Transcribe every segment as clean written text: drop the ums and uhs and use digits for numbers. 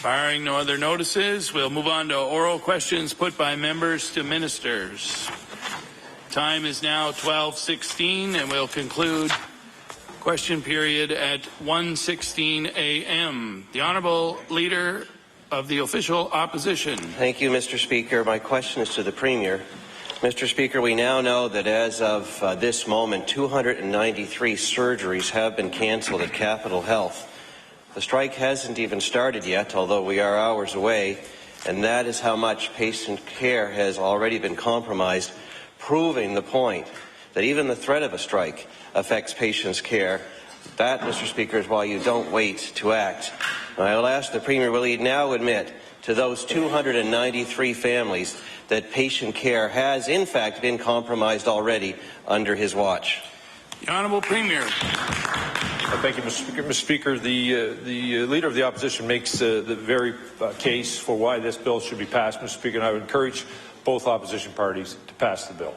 Barring no other notices, we'll move on to oral questions put by members to ministers. Time is now 12:16, and we'll conclude question period at 1:16 a.m. The Honourable Leader of the Official Opposition. Thank you, Mr. Speaker. My question is to the Premier. Mr. Speaker, we now know that as of this moment, 293 surgeries have been cancelled at Capital Health. The strike hasn't even started yet, although we are hours away, and that is how much patient care has already been compromised, proving the point that even the threat of a strike affects patients' care. That, Mr. Speaker, is why you don't wait to act. And I will ask the Premier, will he now admit to those 293 families that patient care has, in fact, been compromised already under his watch? The Honourable Premier. Thank you, Mr. Speaker. Mr. Speaker, the Leader of the Opposition makes the very case for why this bill should be passed, Mr. Speaker, and I would encourage both opposition parties to pass the bill.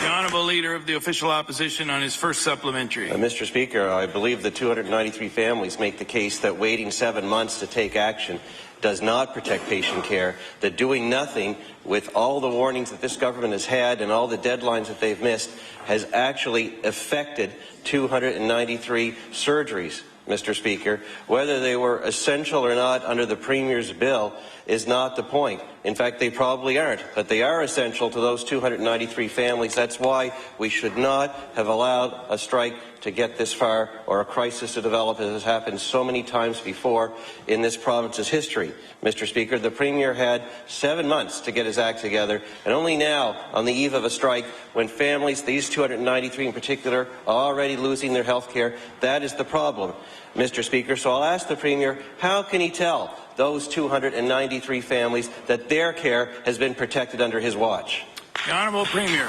The Honourable Leader of the Official Opposition on his first supplementary. Mr. Speaker, I believe the 293 families make the case that waiting 7 months to take action does not protect patient care, that doing nothing with all the warnings that this government has had and all the deadlines that they've missed has actually affected 293 surgeries. Mr. Speaker, whether they were essential or not under the Premier's bill is not the point. In fact, they probably aren't, but they are essential to those 293 families. That's why we should not have allowed a strike to get this far or a crisis to develop, as has happened so many times before in this province's history. Mr. Speaker, the Premier had 7 months to get his act together, and only now, on the eve of a strike, when families, these 293 in particular, are already losing their health care, that is the problem, Mr. Speaker. So I'll ask the Premier, how can he tell those 293 families that their care has been protected under his watch? The Honourable Premier.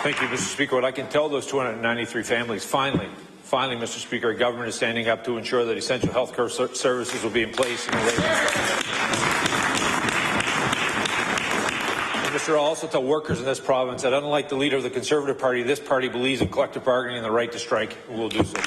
Thank you, Mr. Speaker. What I can tell those 293 families, finally, Mr. Speaker, our government is standing up to ensure that essential health care services will be in place in the way. Mr. I'll also tell workers in this province that, unlike the Leader of the Conservative Party, this party believes in collective bargaining and the right to strike, and will do so.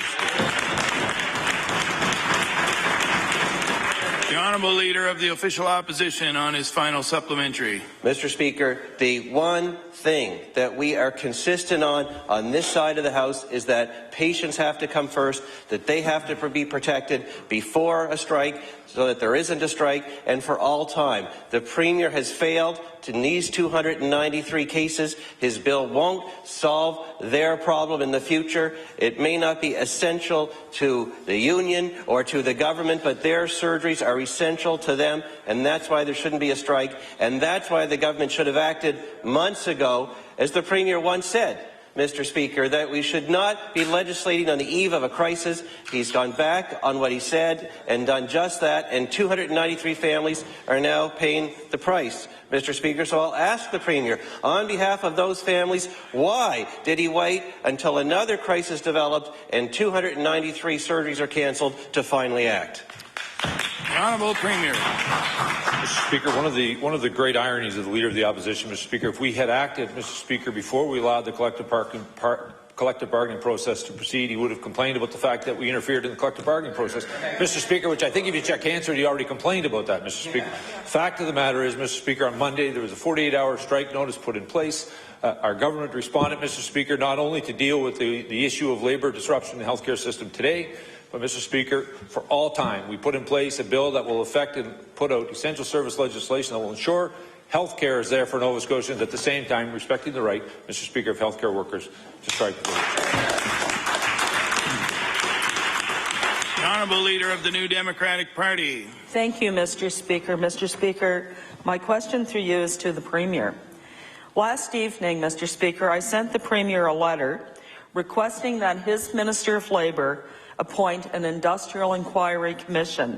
The Honourable Leader of the Official Opposition on his final supplementary. Mr. Speaker, the one thing that we are consistent on this side of the House is that patients have to come first, that they have to be protected before a strike so that there isn't a strike and for all time. The Premier has failed in these 293 cases. His bill won't solve their problem in the future. It may not be essential to the union or to the government, but their surgeries are essential to them, and that's why there shouldn't be a strike, and that's why the government should have acted months ago, as the Premier once said, Mr. Speaker, that we should not be legislating on the eve of a crisis. He's gone back on what he said and done just that, and 293 families are now paying the price, Mr. Speaker. So I'll ask the Premier, on behalf of those families, why did he wait until another crisis developed and 293 surgeries are cancelled to finally act? The Honourable Premier. Mr. Speaker, one of the great ironies of the Leader of the Opposition, Mr. Speaker, if we had acted, Mr. Speaker, before we allowed the collective bargaining process to proceed, he would have complained about the fact that we interfered in the collective bargaining process. Mr. Speaker, which I think if you check Hansard, he already complained about that, Mr. Speaker. Fact of the matter is, Mr. Speaker, on Monday there was a 48-hour strike notice put in place. Our government responded, Mr. Speaker, not only to deal with the issue of labour disruption in the healthcare system today, but, Mr. Speaker, for all time, we put in place a bill that will affect and put out essential service legislation that will ensure health care is there for Nova Scotians, at the same time respecting the right, Mr. Speaker, of health care workers to strike. The Honourable Leader of the New Democratic Party. Thank you, Mr. Speaker. Mr. Speaker, my question through you is to the Premier. Last evening, Mr. Speaker, I sent the Premier a letter requesting that his Minister of Labour appoint an industrial inquiry commission.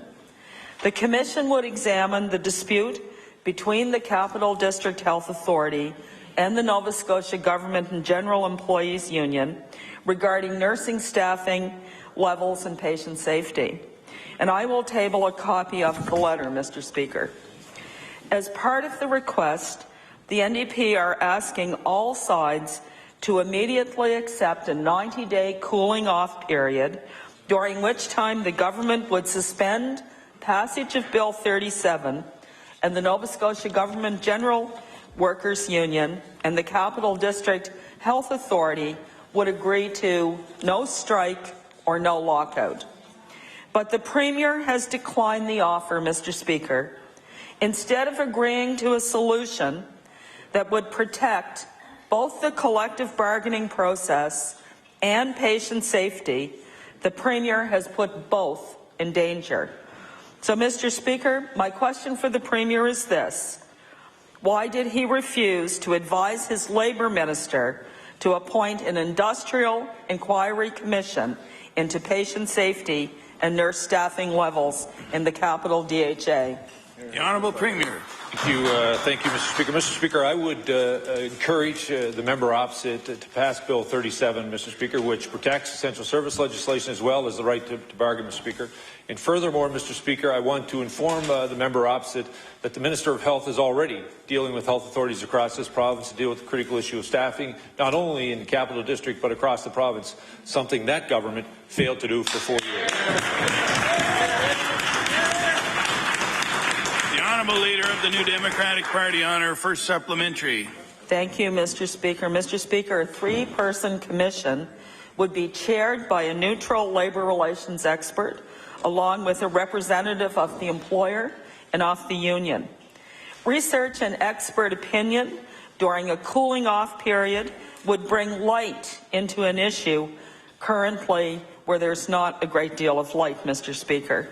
The commission would examine the dispute between the Capital District Health Authority and the Nova Scotia Government and General Employees Union regarding nursing staffing levels and patient safety. And I will table a copy of the letter, Mr. Speaker. As part of the request, the NDP are asking all sides to immediately accept a 90-day cooling-off period, during which time the government would suspend passage of Bill 37, and the Nova Scotia Government General Workers Union and the Capital District Health Authority would agree to no strike or no lockout. But the Premier has declined the offer, Mr. Speaker. Instead of agreeing to a solution that would protect both the collective bargaining process and patient safety, the Premier has put both in danger. So, Mr. Speaker, my question for the Premier is this. Why did he refuse to advise his Labour Minister to appoint an industrial inquiry commission into patient safety and nurse staffing levels in the capital DHA? The Honourable Premier. Thank you, Mr. Speaker. Mr. Speaker, I would encourage the member opposite to pass Bill 37, Mr. Speaker, which protects essential service legislation as well as the right to bargain, Mr. Speaker. And furthermore, Mr. Speaker, I want to inform the member opposite that the Minister of Health is already dealing with health authorities across this province to deal with the critical issue of staffing, not only in the Capital District but across the province, something that government failed to do for 4 years. Honourable Leader of the New Democratic Party on her first supplementary. Thank you, Mr. Speaker. Mr. Speaker, a three-person commission would be chaired by a neutral labour relations expert, along with a representative of the employer and of the union. Research and expert opinion during a cooling-off period would bring light into an issue currently where there's not a great deal of light, Mr. Speaker.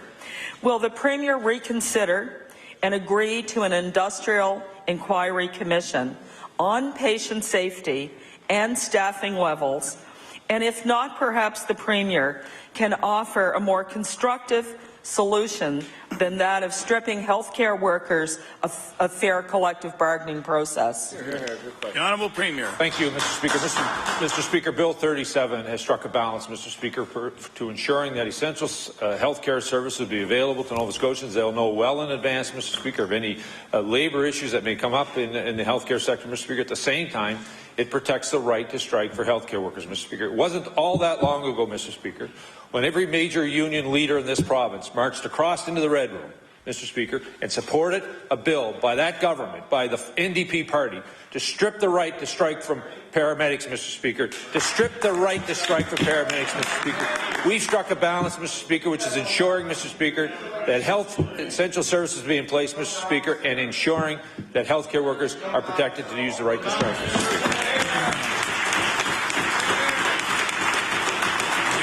Will the Premier reconsider and agree to an industrial inquiry commission on patient safety and staffing levels? And if not, perhaps the Premier can offer a more constructive solution than that of stripping healthcare workers of a fair collective bargaining process. The Honourable Premier. Thank you, Mr. Speaker. Mr. Speaker, Bill 37 has struck a balance, Mr. Speaker, to ensuring that essential healthcare services will be available to Nova Scotians. They'll know well in advance, Mr. Speaker, of any labour issues that may come up in the healthcare sector, Mr. Speaker. At the same time, it protects the right to strike for healthcare workers, Mr. Speaker. It wasn't all that long ago, Mr. Speaker, when every major union leader in this province marched across into the Red Room, Mr. Speaker, and supported a bill by that government, by the NDP party, to strip the right to strike from paramedics, Mr. Speaker, to strip the right to strike for paramedics, Mr. Speaker. We've struck a balance, Mr. Speaker, which is ensuring, Mr. Speaker, that health essential services be in place, Mr. Speaker, and ensuring that healthcare workers are protected to use the right to strike, Mr. Speaker.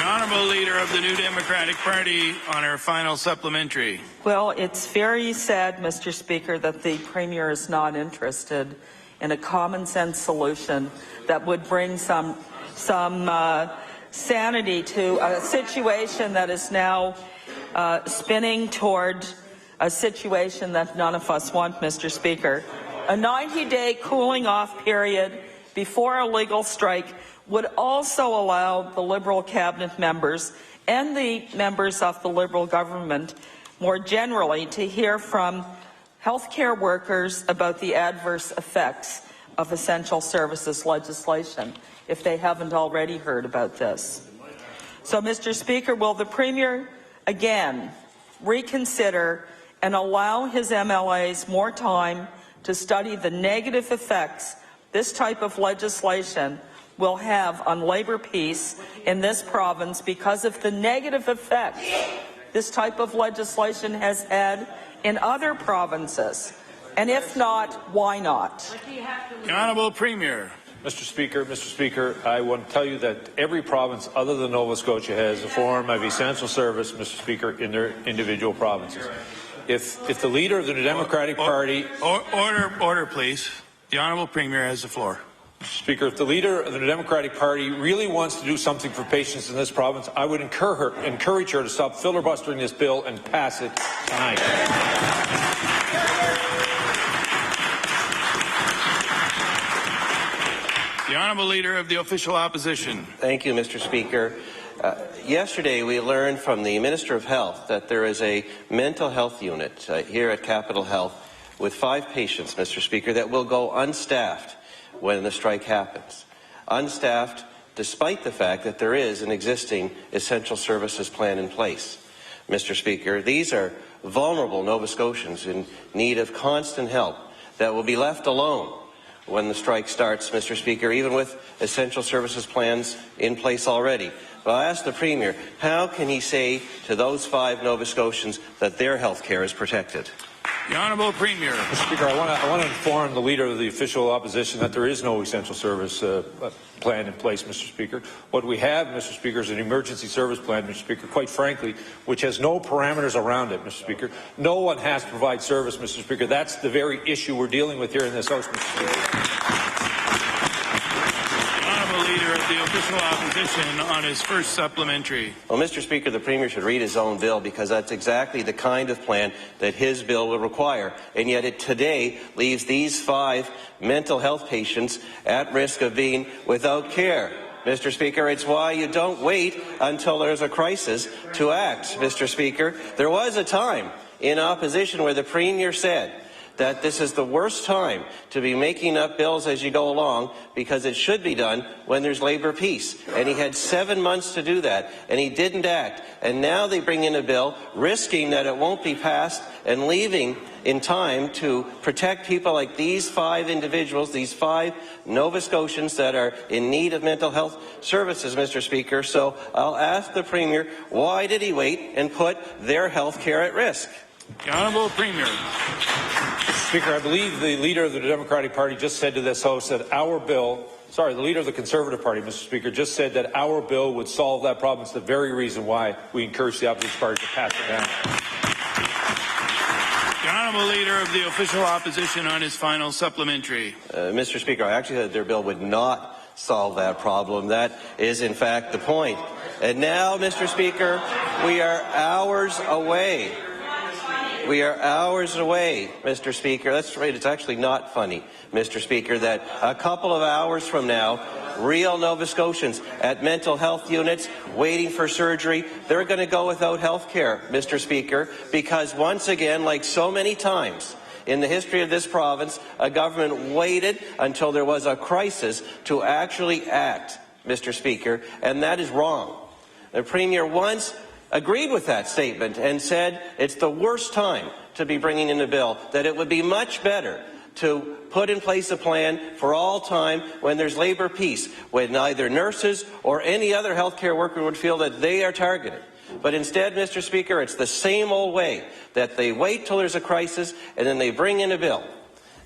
Honourable Leader of the New Democratic Party on her final supplementary. Well, it's very sad, Mr. Speaker, that the Premier is not interested in a common-sense solution that would bring some sanity to a situation that is now spinning toward a situation that none of us want, Mr. Speaker. A 90-day cooling-off period before a legal strike would also allow the Liberal cabinet members and the members of the Liberal government more generally to hear from healthcare workers about the adverse effects of essential services legislation, if they haven't already heard about this. So, Mr. Speaker, will the Premier again reconsider and allow his MLAs more time to study the negative effects this type of legislation will have on labour peace in this province because of the negative effects this type of legislation has had in other provinces? And if not, why not? The Honourable Premier. Mr. Speaker, I want to tell you that every province other than Nova Scotia has a form of essential service, Mr. Speaker, in their individual provinces. If the Leader of the Democratic Party... Order, please. The Honourable Premier has the floor. Speaker, if the Leader of the Democratic Party really wants to do something for patients in this province, I would encourage her to stop filibustering this bill and pass it tonight. The Honourable Leader of the Official Opposition. Thank you, Mr. Speaker. Yesterday, we learned from the Minister of Health that there is a mental health unit here at Capital Health with 5 patients, Mr. Speaker, that will go unstaffed when the strike happens. unstaffed, despite the fact that there is an existing essential services plan in place. Mr. Speaker, these are vulnerable Nova Scotians in need of constant help that will be left alone when the strike starts, Mr. Speaker, even with essential services plans in place already. But I ask the Premier, how can he say to those 5 Nova Scotians that their health care is protected? The Honourable Premier. Mr. Speaker, I want to inform the Leader of the Official Opposition that there is no essential service plan in place, Mr. Speaker. What we have, Mr. Speaker, is an emergency service plan, Mr. Speaker, quite frankly, which has no parameters around it, Mr. Speaker. No one has to provide service, Mr. Speaker. That's the very issue we're dealing with here in this House, Mr. Speaker. Leader of the Official Opposition on his first supplementary. Well, Mr. Speaker, the Premier should read his own bill, because that's exactly the kind of plan that his bill will require. And yet it today leaves these 5 mental health patients at risk of being without care. Mr. Speaker, it's why you don't wait until there's a crisis to act, Mr. Speaker. There was a time in opposition where the Premier said that this is the worst time to be making up bills as you go along, because it should be done when there's Labour peace. And he had 7 months to do that, and he didn't act. And now they bring in a bill, risking that it won't be passed and leaving in time to protect people like these 5 individuals, these 5 Nova Scotians that are in need of mental health services, Mr. Speaker. So I'll ask the Premier, why did he wait and put their health care at risk? The Honourable Premier. Speaker, I believe the Leader of the Democratic Party just said to this House that our bill, the Leader of the Conservative Party, Mr. Speaker, just said that our bill would solve that problem. It's the very reason why we encourage the opposition party to pass it down. The Honourable Leader of the Official Opposition on his final supplementary. Mr. Speaker, I actually said their bill would not solve that problem. That is, in fact, the point. And now, Mr. Speaker, we are hours away. We are hours away, Mr. Speaker. That's right. It's actually not funny, Mr. Speaker, that a couple of hours from now, real Nova Scotians at mental health units waiting for surgery, they're going to go without health care, Mr. Speaker, because once again, like so many times in the history of this province, a government waited until there was a crisis to actually act, Mr. Speaker, and that is wrong. The Premier once agreed with that statement and said it's the worst time to be bringing in a bill, that it would be much better to put in place a plan for all time when there's Labour peace, when neither nurses or any other healthcare worker would feel that they are targeted. But instead, Mr. Speaker, it's the same old way, that they wait till there's a crisis and then they bring in a bill.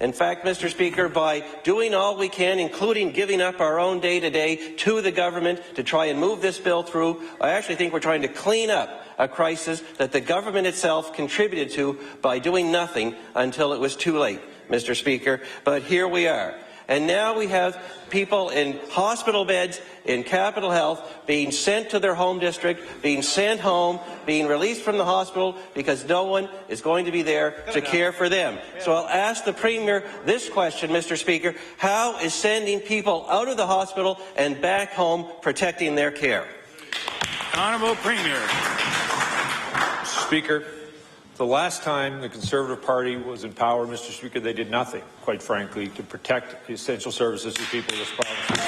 In fact, Mr. Speaker, by doing all we can, including giving up our own day-to-day to the government to try and move this bill through, I actually think we're trying to clean up a crisis that the government itself contributed to by doing nothing until it was too late, Mr. Speaker. But here we are. And now we have people in hospital beds, in Capital Health, being sent to their home district, being sent home, being released from the hospital because no one is going to be there to care for them. So I'll ask the Premier this question, Mr. Speaker. How is sending people out of the hospital and back home protecting their care? Honourable Premier. Speaker, the last time the Conservative Party was in power, Mr. Speaker, they did nothing, quite frankly, to protect the essential services to people of this province.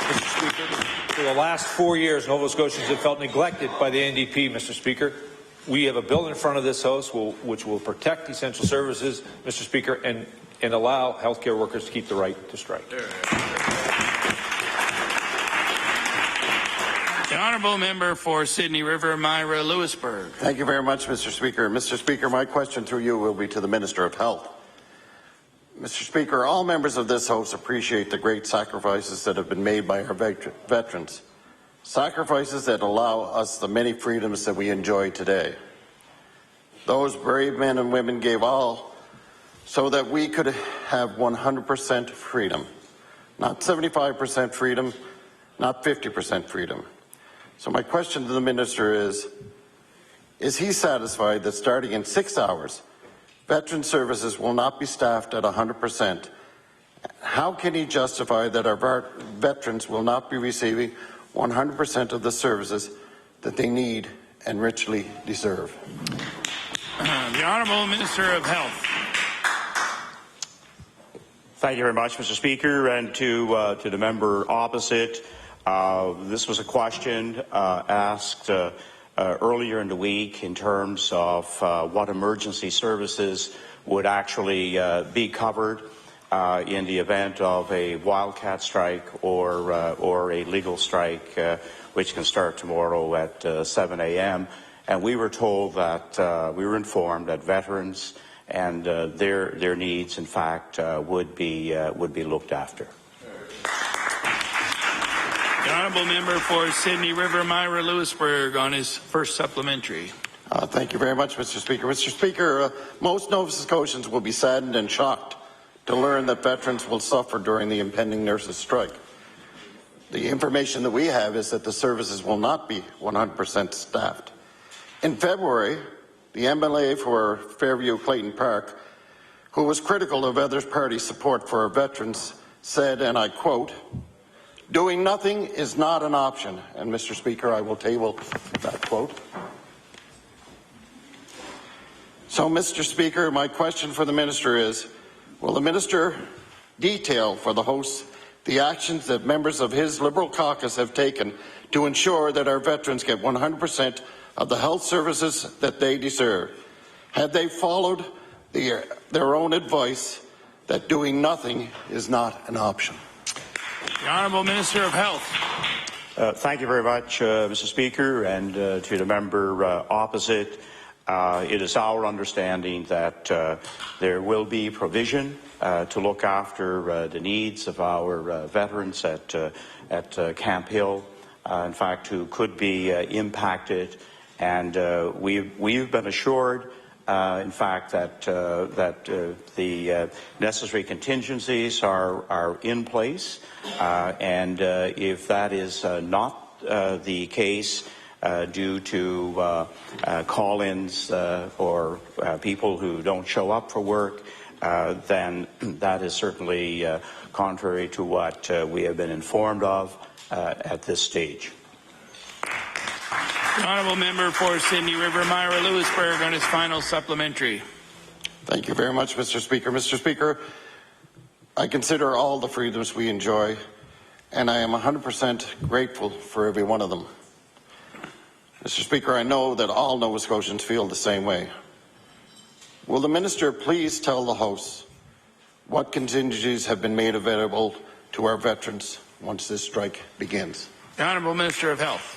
Mr. Speaker, for the last 4 years, Nova Scotians have felt neglected by the NDP, Mr. Speaker. We have a bill in front of this House which will protect essential services, Mr. Speaker, and allow healthcare workers to keep the right to strike. The Honourable Member for Sydney River, Myra Lewisburg. Thank you very much, Mr. Speaker. Mr. Speaker, my question through you will be to the Minister of Health. Mr. Speaker, all members of this House appreciate the great sacrifices that have been made by our veterans, sacrifices that allow us the many freedoms that we enjoy today. Those brave men and women gave all so that we could have 100% freedom, not 75% freedom, not 50% freedom. So my question to the Minister is he satisfied that starting in 6 hours, veteran services will not be staffed at 100%? How can he justify that our veterans will not be receiving 100% of the services that they need and richly deserve? The Honourable Minister of Health. Thank you very much, Mr. Speaker, and to the member opposite. This was a question asked earlier in the week in terms of what emergency services would actually be covered in the event of a wildcat strike or a legal strike, which can start tomorrow at 7 a.m. And we were told that we were informed that veterans and their needs, in fact, would be looked after. The honourable member for Sydney River, Myra Lewisburg, on his first supplementary. Thank you very much, Mr. Speaker. Mr. Speaker, most Nova Scotians will be saddened and shocked to learn that veterans will suffer during the impending nurses' strike. The information that we have is that the services will not be 100% staffed. In February, the MLA for Fairview Clayton Park, who was critical of other party support for our veterans, said, and I quote, "Doing nothing is not an option." And Mr. Speaker, I will table that quote. So, Mr. Speaker, my question for the Minister is, will the Minister detail for the host the actions that members of his Liberal caucus have taken to ensure that our veterans get 100% of the health services that they deserve? Have they followed their own advice that doing nothing is not an option? The Honourable Minister of Health. Thank you very much, Mr. Speaker, and to the member opposite. It is our understanding that there will be provision to look after the needs of our veterans at Camp Hill, in fact, who could be impacted. And we've been assured, in fact, that the necessary contingencies are in place. And if that is not the case, due to call-ins or people who don't show up for work, then that is certainly contrary to what we have been informed of at this stage. The honourable member for Sydney River, Myra Lewisburg, on his final supplementary. Thank you very much, Mr. Speaker. Mr. Speaker, I consider all the freedoms we enjoy, and I am 100% grateful for every one of them. Mr. Speaker, I know that all Nova Scotians feel the same way. Will the Minister please tell the House what contingencies have been made available to our veterans once this strike begins? The Honourable Minister of Health.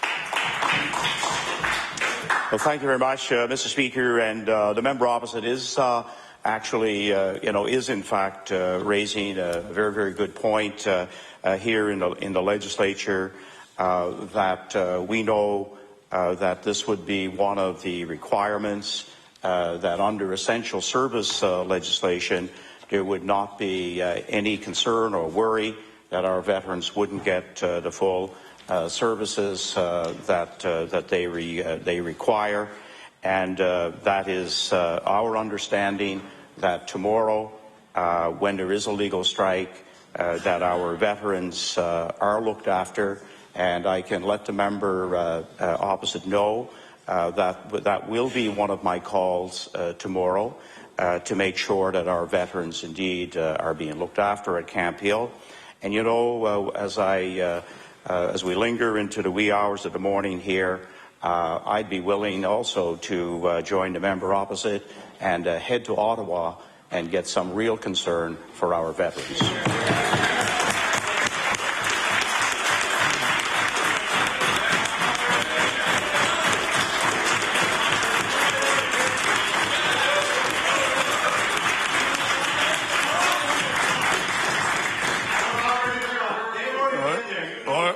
Well, thank you very much, Mr. Speaker, and the member opposite is actually, is in fact raising a very, very good point here in the legislature that we know that this would be one of the requirements that under essential service legislation there would not be any concern or worry that our veterans wouldn't get the full services that they require, and that is our understanding that tomorrow, when there is a legal strike, that our veterans are looked after, and I can let the member opposite know that will be one of my calls tomorrow to make sure that our veterans indeed are being looked after at Camp Hill. And you know, as we linger into the wee hours of the morning here, I'd be willing also to join the member opposite and head to Ottawa and get some real concern for our veterans.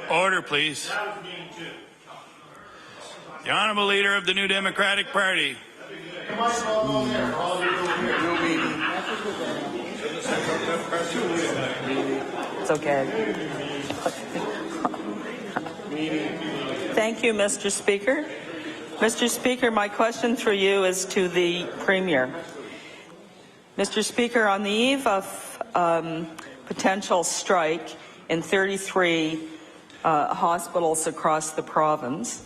Order, please. The Honourable Leader of the New Democratic Party. It's okay. Thank you, Mr. Speaker. Mr. Speaker, my question through you is to the Premier. Mr. Speaker, on the eve of potential strike in 33 hospitals across the province,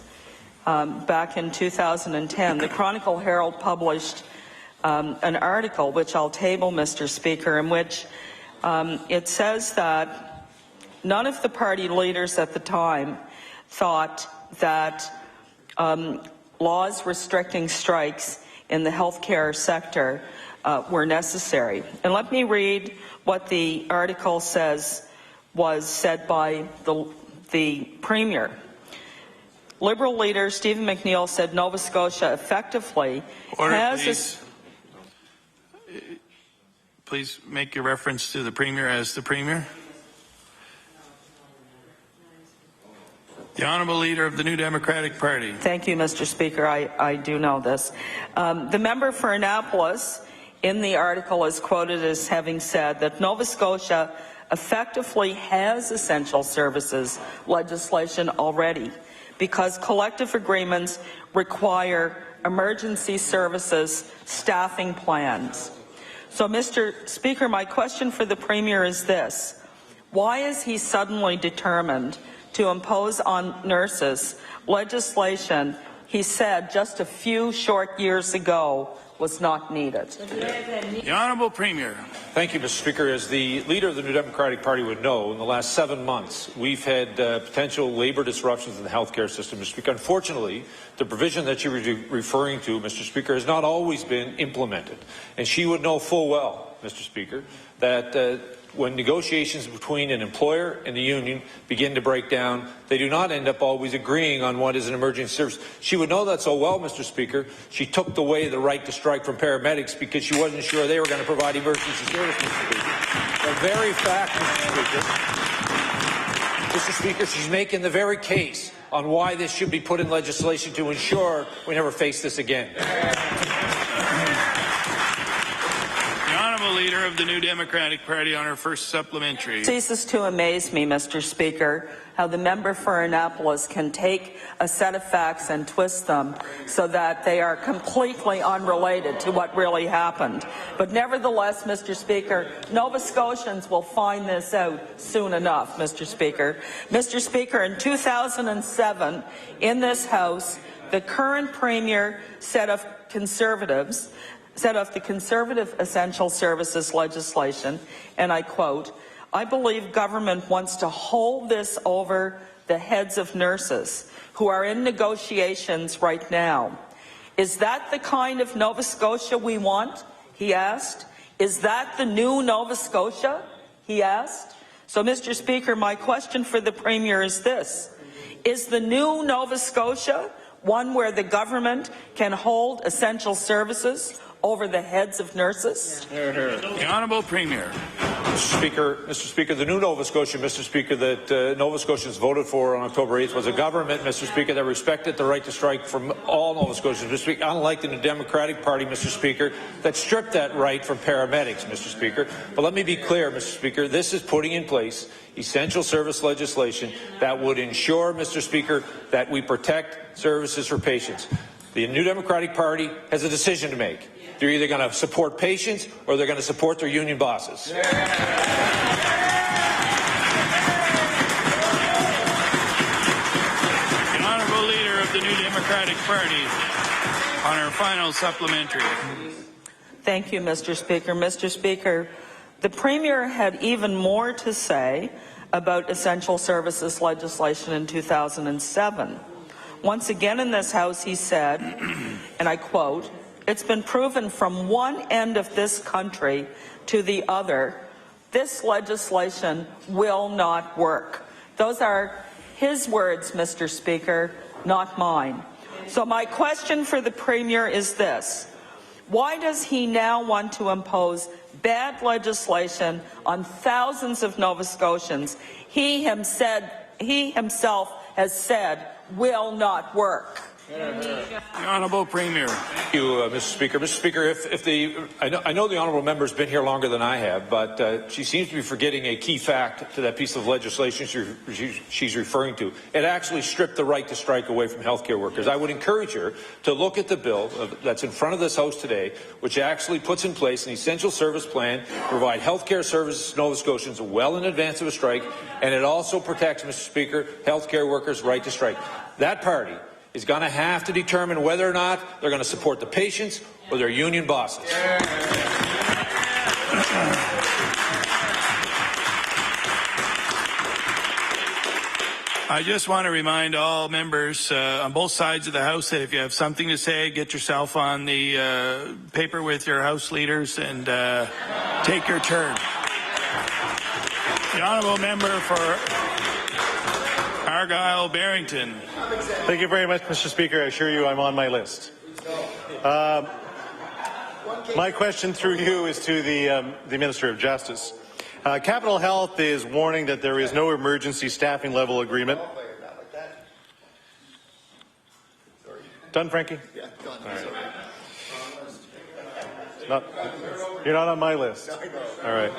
back in 2010, the Chronicle Herald published an article, which I'll table, Mr. Speaker, in which It says that none of the party leaders at the time thought that laws restricting strikes in the healthcare sector were necessary. And let me read what the article says was said by the Premier. Liberal leader Stephen McNeil said Nova Scotia effectively has... Please make your reference to the Premier as the Premier. The Honourable Leader of the New Democratic Party. Thank you, Mr. Speaker. I do know this. The member for Annapolis in the article is quoted as having said that Nova Scotia effectively has essential services legislation already because collective agreements require emergency services staffing plans. So, Mr. Speaker, my question for the Premier is this. Why is he suddenly determined to impose on nurses legislation he said just a few short years ago was not needed? The Honourable Premier. Thank you, Mr. Speaker. As the leader of the New Democratic Party would know, in the last 7 months, we've had potential labour disruptions in the healthcare system, Mr. Speaker. Unfortunately, the provision that you're referring to, Mr. Speaker, has not always been implemented. And she would know full well, Mr. Speaker, that when negotiations between an employer and the union begin to break down, they do not end up always agreeing on what is an emergency service. She would know that so well, Mr. Speaker. She took away the right to strike from paramedics because she wasn't sure they were going to provide emergency service, Mr. Speaker. The very fact, Mr. Speaker, she's making the very case on why this should be put in legislation to ensure we never face this again. Leader of the New Democratic Party on her first supplementary. It ceases to amaze me, Mr. Speaker, how the member for Annapolis can take a set of facts and twist them so that they are completely unrelated to what really happened. But nevertheless, Mr. Speaker, Nova Scotians will find this out soon enough, Mr. Speaker. Mr. Speaker, in 2007, in this House, the current Premier set of the Conservative Essential Services legislation, and I quote, "I believe government wants to hold this over the heads of nurses who are in negotiations right now. Is that the kind of Nova Scotia we want?" he asked. "Is that the new Nova Scotia?" he asked. So, Mr. Speaker, my question for the Premier is this. Is the new Nova Scotia one where the government can hold essential services over the heads of nurses? The Honourable Premier. Mr. Speaker, the new Nova Scotia, Mr. Speaker, that Nova Scotians voted for on October 8th was a government, Mr. Speaker, that respected the right to strike from all Nova Scotians, Mr. Speaker, unlike the New Democratic Party, Mr. Speaker, that stripped that right from paramedics, Mr. Speaker. But let me be clear, Mr. Speaker, this is putting in place essential service legislation that would ensure, Mr. Speaker, that we protect services for patients. The New Democratic Party has a decision to make. They're either going to support patients or they're going to support their union bosses. The Honourable Leader of the New Democratic Party on her final supplementary. Thank you, Mr. Speaker. Mr. Speaker, the Premier had even more to say about essential services legislation in 2007. Once again in this House, he said, and I quote, "It's been proven from one end of this country to the other, this legislation will not work." Those are his words, Mr. Speaker, not mine. So my question for the Premier is this. Why does he now want to impose bad legislation on thousands of Nova Scotians he himself has said will not work? The Honourable Premier. Thank you, Mr. Speaker. Mr. Speaker, I know the honourable member's been here longer than I have, but she seems to be forgetting a key fact to that piece of legislation she's referring to. It actually stripped the right to strike away from healthcare workers. I would encourage her to look at the bill that's in front of this House today, which actually puts in place an essential service plan to provide healthcare services to Nova Scotians well in advance of a strike, and it also protects, Mr. Speaker, healthcare workers' right to strike. That party is going to have to determine whether or not they're going to support the patients or their union bosses. I just want to remind all members on both sides of the House that if you have something to say, get yourself on the paper with your House leaders and take your turn. The honourable member for Argyle-Barrington. Thank you very much, Mr. Speaker. I assure you I'm on my list. My question through you is to the Minister of Justice. Capital Health is warning that there is no emergency staffing level agreement. Done, Frankie? Yeah, done. All right. You're not on my list. All right.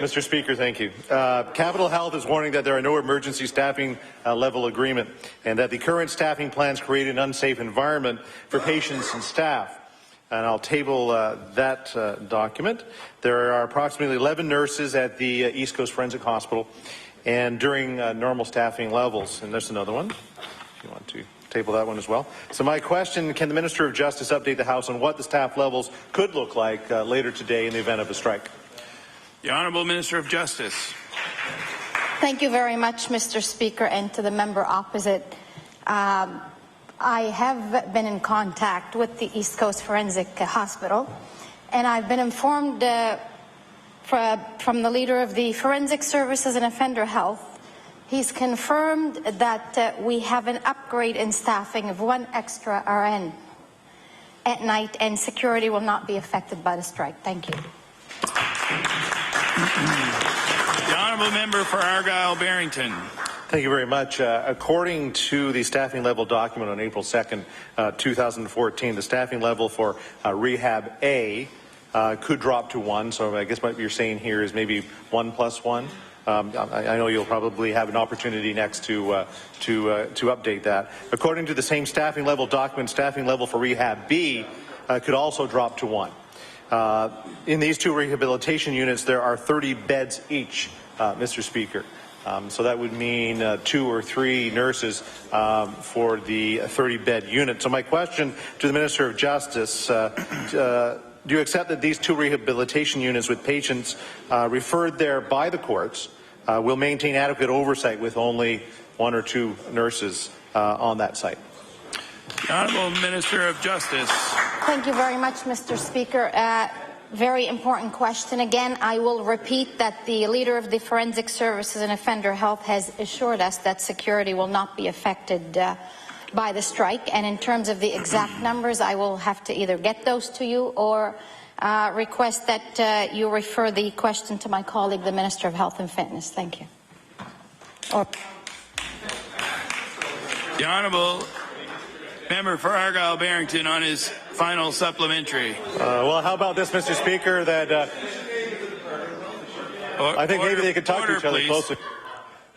Mr. Speaker, thank you. Capital Health is warning that there are no emergency staffing level agreement and that the current staffing plans create an unsafe environment for patients and staff. And I'll table that document. There are approximately 11 nurses at the East Coast Forensic Hospital and during normal staffing levels. And there's another one, if you want to table that one as well. So my question, can the Minister of Justice update the House on what the staff levels could look like later today in the event of a strike? The Honourable Minister of Justice. Thank you very much, Mr. Speaker, and to the member opposite. I have been in contact with the East Coast Forensic Hospital, and I've been informed from the leader of the Forensic Services and Offender Health. He's confirmed that we have an upgrade in staffing of 1 extra RN at night, and security will not be affected by the strike. Thank you. The honourable member for Argyle-Barrington. Thank you very much. According to the staffing level document on April 2nd, 2014, the staffing level for Rehab A could drop to 1. So I guess what you're saying here is maybe 1 plus 1. I know you'll probably have an opportunity next to update that. According to the same staffing level document, staffing level for Rehab B could also drop to 1. In these 2 rehabilitation units, there are 30 beds each, Mr. Speaker. So that would mean 2 or 3 nurses for the 30-bed unit. So my question to the Minister of Justice, do you accept that these 2 rehabilitation units with patients referred there by the courts will maintain adequate oversight with only 1 or 2 nurses on that site? The Honourable Minister of Justice. Thank you very much, Mr. Speaker. Very important question. Again, I will repeat that the leader of the Forensic Services and Offender Health has assured us that security will not be affected by the strike. And in terms of the exact numbers, I will have to either get those to you or request that you refer the question to my colleague, the Minister of Health and Fitness. Thank you. The Honourable member for Argyle-Barrington on his final supplementary. Well, how about this, Mr. Speaker, that I think maybe they could talk to each other closer.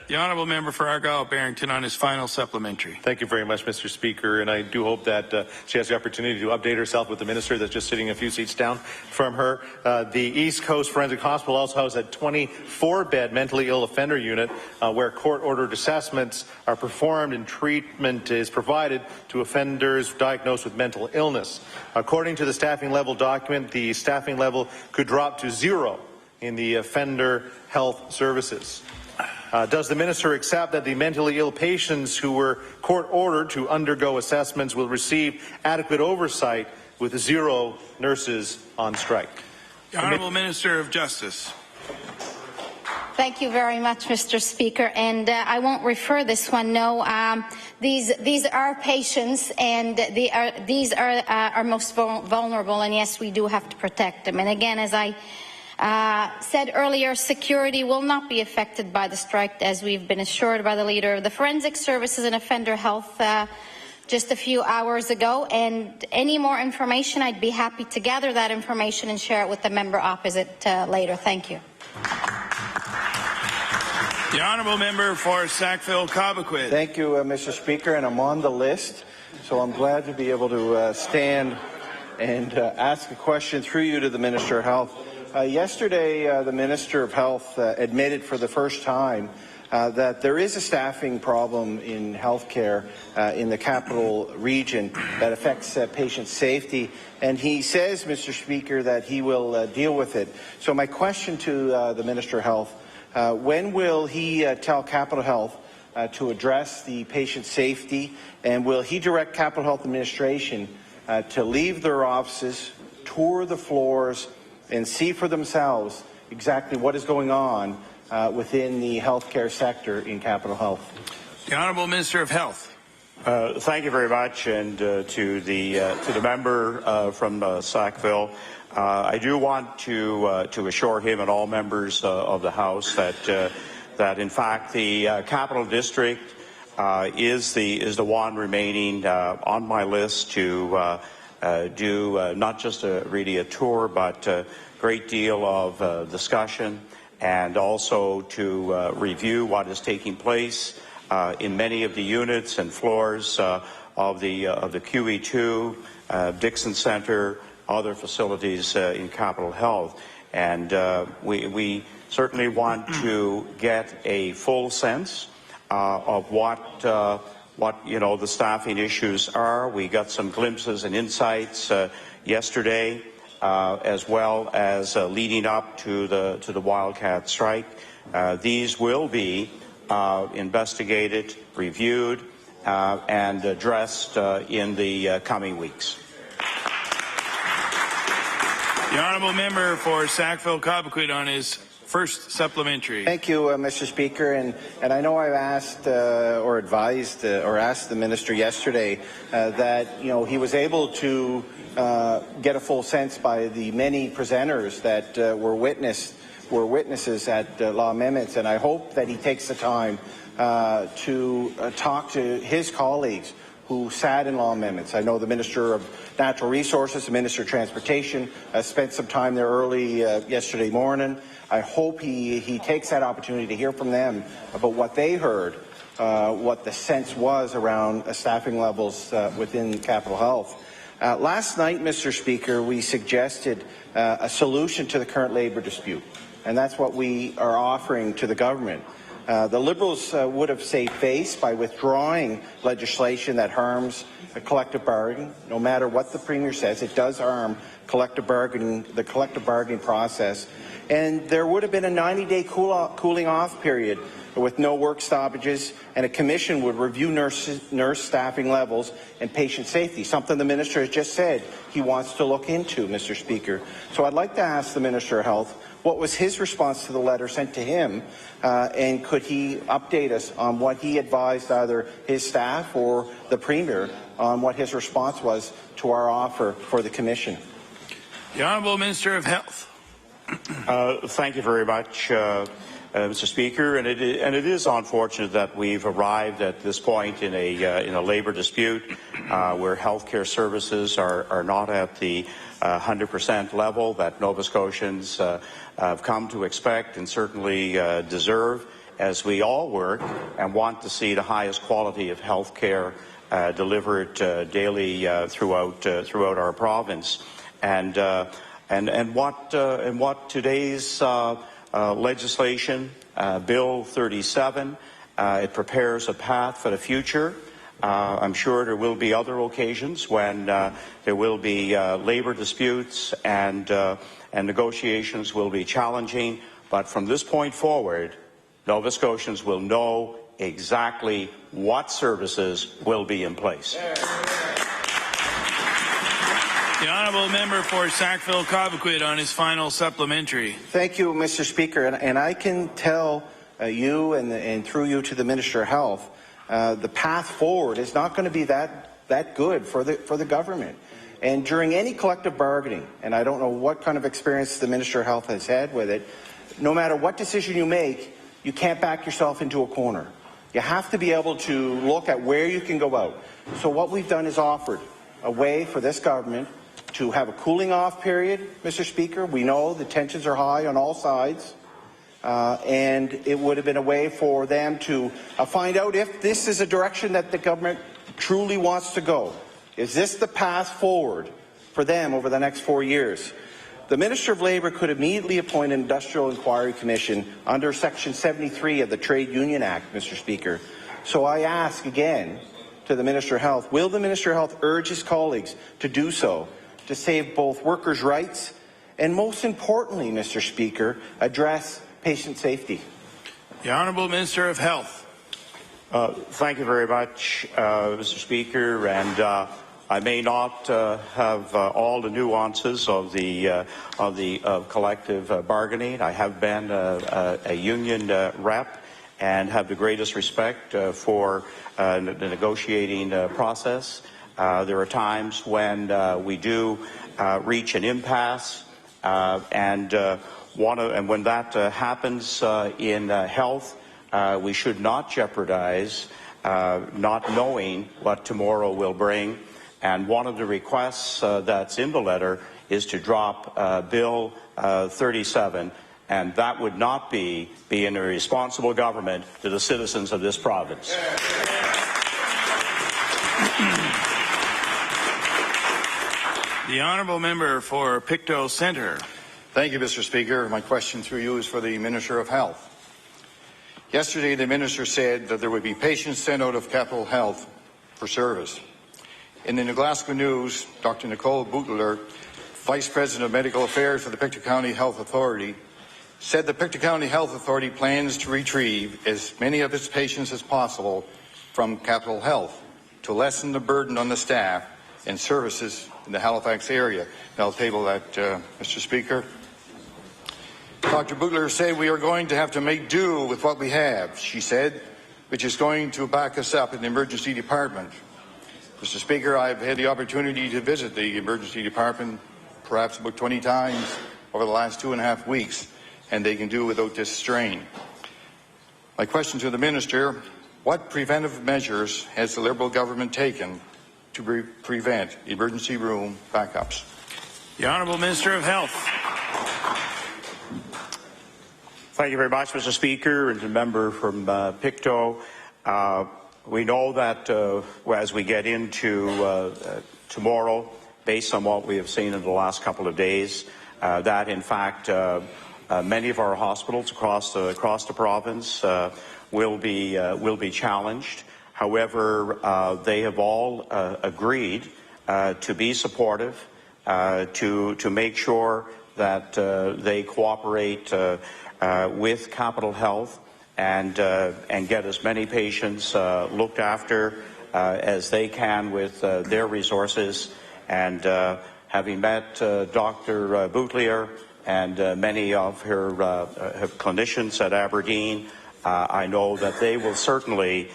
The honourable member for Argyle-Barrington on his final supplementary. Thank you very much, Mr. Speaker, and I do hope that she has the opportunity to update herself with the minister that's just sitting a few seats down from her. The East Coast Forensic Hospital also has a 24-bed mentally ill offender unit where court-ordered assessments are performed and treatment is provided to offenders diagnosed with mental illness. According to the staffing level document, the staffing level could drop to 0 in the offender health services. Does the minister accept that the mentally ill patients who were court-ordered to undergo assessments will receive adequate oversight with 0 nurses on strike? The Honourable Minister of Justice. Thank you very much, Mr. Speaker. And I won't refer this one. No, these are patients, and these are our most vulnerable. And yes, we do have to protect them. And again, as I said earlier, security will not be affected by the strike, as we've been assured by the leader of the Forensic Services and Offender Health just a few hours ago. And any more information, I'd be happy to gather that information and share it with the member opposite later. Thank you. The honourable member for Sackville-Cobequid. Thank you, Mr. Speaker, and I'm on the list, so I'm glad to be able to stand and ask a question through you to the Minister of Health. Yesterday, the Minister of Health admitted for the first time that there is a staffing problem in healthcare in the capital region that affects patient safety, and he says, Mr. Speaker, that he will deal with it. So my question to the Minister of Health, when will he tell Capital Health to address the patient safety, and will he direct Capital Health Administration to leave their offices, tour the floors, and see for themselves exactly what is going on within the healthcare sector in Capital Health? The Honourable Minister of Health. Thank you very much, and to the member from Sackville. I do want to assure him and all members of the House that in fact the Capital District is the one remaining on my list to do not just really a tour, but a great deal of discussion, and also to review what is taking place in many of the units and floors of the QE2, Dixon Centre, other facilities in Capital Health, and we certainly want to get a full sense of what the staffing issues are. We got some glimpses and insights yesterday, as well as leading up to the Wildcat strike. These will be investigated, reviewed, and addressed in the coming weeks. The Honourable Member for Sackville-Cobequid on his first supplementary. Thank you, Mr. Speaker. And I know I've asked or advised or asked the minister yesterday that he was able to get a full sense by the many presenters that were witnesses at law amendments, and I hope that he takes the time to talk to his colleagues who sat in law amendments. I know the Minister of Natural Resources, the Minister of Transportation spent some time there early yesterday morning. I hope he takes that opportunity to hear from them about what they heard, what the sense was around staffing levels within Capital Health. Last night, Mr. Speaker, we suggested a solution to the current labour dispute, and that's what we are offering to the government. The Liberals would have saved face by withdrawing legislation that harms collective bargaining. No matter what the Premier says, it does harm collective bargaining, the collective bargaining process. And there would have been a 90-day cooling off period with no work stoppages, and a commission would review nurse staffing levels and patient safety, something the Minister has just said he wants to look into, Mr. Speaker. So I'd like to ask the Minister of Health, what was his response to the letter sent to him, and could he update us on what he advised either his staff or the Premier on what his response was to our offer for the Commission? The Honourable Minister of Health. Thank you very much, Mr. Speaker, and it is unfortunate that we've arrived at this point in a labour dispute where healthcare services are not at the 100% level that Nova Scotians have come to expect and certainly deserve, as we all work and want to see the highest quality of healthcare delivered daily throughout our province. And what today's legislation, Bill 37, it prepares a path for the future. I'm sure there will be other occasions when there will be labour disputes and negotiations will be challenging. But from this point forward, Nova Scotians will know exactly what services will be in place. The Honourable Member for Sackville-Cobequid on his final supplementary. Thank you, Mr. Speaker. And I can tell you and through you to the Minister of Health, the path forward is not going to be that good for the government. And during any collective bargaining, and I don't know what kind of experience the Minister of Health has had with it, no matter what decision you make, you can't back yourself into a corner. You have to be able to look at where you can go out. So what we've done is offered a way for this government to have a cooling off period, Mr. Speaker. We know the tensions are high on all sides, and it would have been a way for them to find out if this is a direction that the government truly wants to go. Is this the path forward for them over the next 4 years? The Minister of Labour could immediately appoint an Industrial Inquiry Commission under Section 73 of the Trade Union Act, Mr. Speaker. So I ask again to the Minister of Health, will the Minister of Health urge his colleagues to do so, to save both workers' rights and, most importantly, Mr. Speaker, address patient safety? The Honourable Minister of Health. Thank you very much, Mr. Speaker, and I may not have all the nuances of the collective bargaining. I have been a union rep and have the greatest respect for the negotiating process. There are times when we do reach an impasse, and when that happens in health, we should not jeopardize not knowing what tomorrow will bring. And one of the requests that's in the letter is to drop Bill 37, and that would not be being a responsible government to the citizens of this province. The honourable member for Pictou Centre. Thank you, Mr. Speaker. My question through you is for the Minister of Health. Yesterday, the Minister said that there would be patients sent out of Capital Health for service. In the New Glasgow News, Dr. Nicole Boutler, Vice President of Medical Affairs for the Pictou County Health Authority, said the Pictou County Health Authority plans to retrieve as many of its patients as possible from Capital Health to lessen the burden on the staff and services in the Halifax area. And I'll table that, Mr. Speaker. Dr. Boutler said we are going to have to make do with what we have, she said, which is going to back us up in the emergency department. Mr. Speaker, I've had the opportunity to visit the emergency department perhaps about 20 times over the last 2.5 weeks, and they can do without this strain. My question to the Minister, what preventive measures has the Liberal government taken to prevent emergency room backups? The Honourable Minister of Health. Thank you very much, Mr. Speaker, and the member from Pictou. We know that as we get into tomorrow, based on what we have seen in the last couple of days, that in fact many of our hospitals across the province will be challenged. However, they have all agreed to be supportive, to make sure that they cooperate with Capital Health and get as many patients looked after as they can with their resources. And having met Dr. Boutler and many of her clinicians at Aberdeen, I know that they will certainly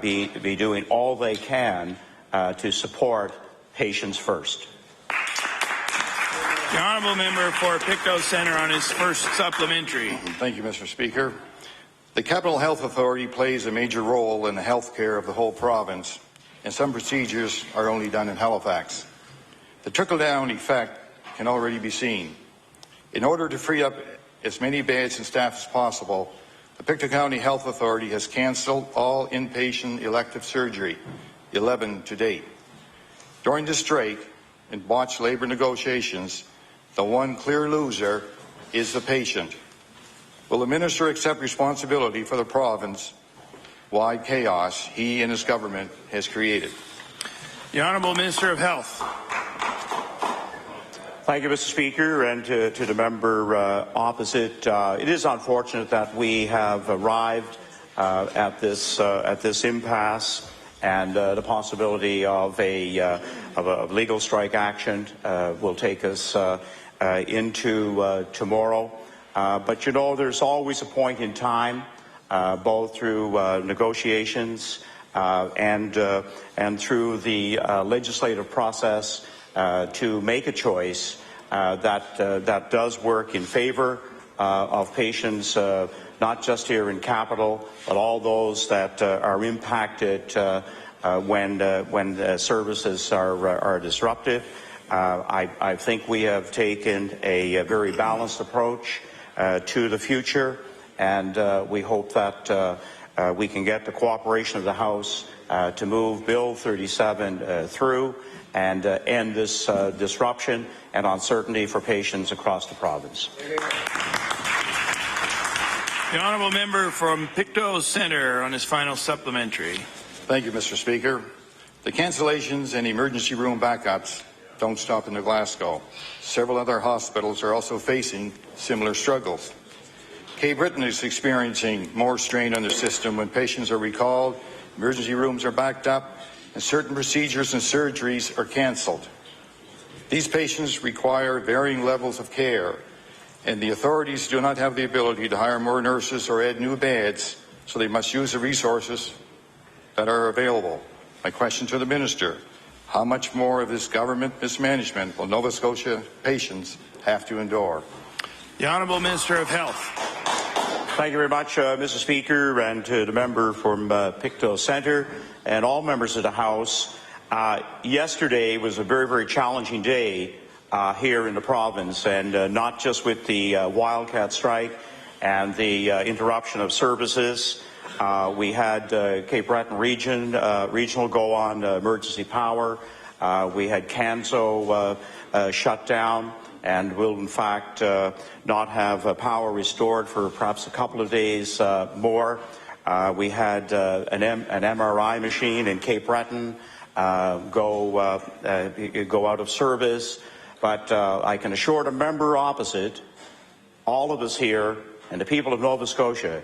be doing all they can to support patients first. The honourable member for Pictou Centre on his first supplementary. Thank you, Mr. Speaker. The Capital Health Authority plays a major role in the health care of the whole province, and some procedures are only done in Halifax. The trickle-down effect can already be seen. In order to free up as many beds and staff as possible, the Pictou County Health Authority has cancelled all inpatient elective surgery, 11 to date. During the strike and botched labour negotiations, the one clear loser is the patient. Will the Minister accept responsibility for the province-wide chaos he and his government has created? The Honourable Minister of Health. Thank you, Mr. Speaker, and to the member opposite. It is unfortunate that we have arrived at this impasse, and the possibility of a legal strike action will take us into tomorrow. But you know, there's always a point in time, both through negotiations and through the legislative process, to make a choice that does work in favour of patients, not just here in Capital, but all those that are impacted when services are disrupted. I think we have taken a very balanced approach to the future, and we hope that we can get the cooperation of the House to move Bill 37 through and end this disruption and uncertainty for patients across the province. The honourable member from Pictou Centre on his final supplementary. Thank you, Mr. Speaker. The cancellations and emergency room backups don't stop in New Glasgow. Several other hospitals are also facing similar struggles. Cape Breton is experiencing more strain on the system when patients are recalled, emergency rooms are backed up, and certain procedures and surgeries are cancelled. These patients require varying levels of care, and the authorities do not have the ability to hire more nurses or add new beds, so they must use the resources that are available. My question to the Minister, how much more of this government mismanagement will Nova Scotia patients have to endure? The Honourable Minister of Health. Thank you very much, Mr. Speaker, and to the member from Pictou Centre and all members of the House. Yesterday was a very, very challenging day here in the province, and not just with the wildcat strike and the interruption of services. We had Cape Breton Regional go on emergency power. We had Canso shut down and will in fact not have power restored for perhaps a couple of days more. We had an MRI machine in Cape Breton go out of service, but I can assure the member opposite, all of us here and the people of Nova Scotia,